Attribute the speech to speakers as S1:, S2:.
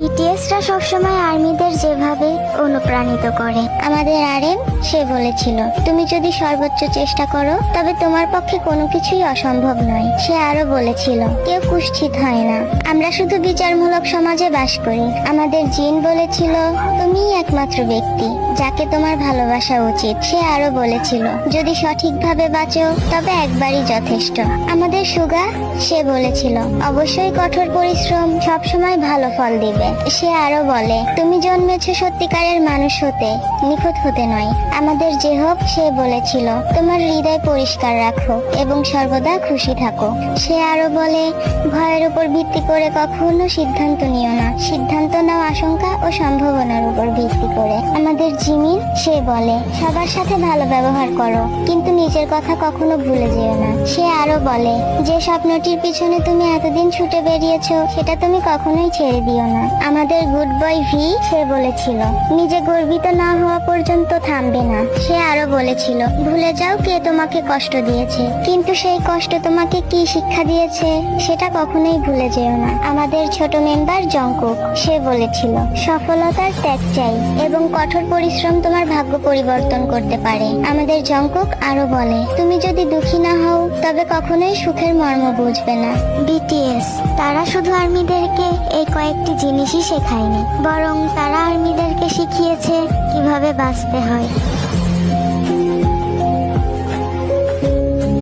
S1: বিটিএসরা সবসময় আর্মিদের যেভাবে অনুপ্রাণিত করে। আমাদের আরএম সে বলেছিল, তুমি যদি সর্বোচ্চ চেষ্টা করো তবে তোমার পক্ষে কোনো কিছুই অসম্ভব নয়। সে আরো বলেছিল, কেউ কুৎসিত হয় না, আমরা শুধু বিচারমূলক সমাজে বাস করি। আমাদের জিন বলেছিল, তুমিই একমাত্র ব্যক্তি যাকে তোমার ভালোবাসা উচিত। সে আরো বলেছিল, যদি সঠিকভাবে বাঁচো তবে একবারই যথেষ্ট। আমাদের সুগা সে বলেছিল, অবশ্যই কঠোর পরিশ্রম সবসময় ভালো ফল দিবে। সে আরো বলে, তুমি জন্মেছো সত্যিকারের মানুষ হতে, নিখুঁত হতে নয়। আমাদের জেহব সে বলেছিল, তোমার হৃদয় পরিষ্কার রাখো এবং সর্বদা খুশি থাকো। সে আরো বলে, ভয়ের উপর ভিত্তি করে কখনো সিদ্ধান্ত নিও না, সিদ্ধান্ত নাও আশঙ্কা ও সম্ভাবনার উপর ভিত্তি করে। আমাদের জিমিন সে বলে, সবার সাথে ভালো ব্যবহার করো, কিন্তু নিজের কথা কখনো ভুলে যেও না। সে আরো বলে, যে স্বপ্নটির পিছনে তুমি এতদিন ছুটে বেরিয়েছো সেটা তুমি কখনোই ছেড়ে দিও না। আমাদের গুড বয় ভি সে বলেছিল, নিজে গর্বিত না হওয়া পর্যন্ত থামবে না। সে আরো বলেছিল, ভুলে যাও কে তোমাকে কষ্ট দিয়েছে, কিন্তু সেই কষ্ট তোমাকে কি শিক্ষা দিয়েছে সেটা কখনোই ভুলে যেও না। আমাদের ছোট মেম্বার জংকুক সে বলেছিল, সফলতার ত্যাগ চাই এবং কঠোর পরিশ্রম তোমার ভাগ্য পরিবর্তন করতে পারে। আমাদের জংকুক আরো বলে, তুমি যদি দুঃখী না হও তবে কখনোই সুখের মর্ম বুঝবে না। বিটিএস তারা শুধু আর্মিদেরকে এই কয়েকটি জিনিসই শেখায়নি, বরং তারা আর্মিদেরকে শিখিয়েছে কিভাবে বাঁচতে হয়।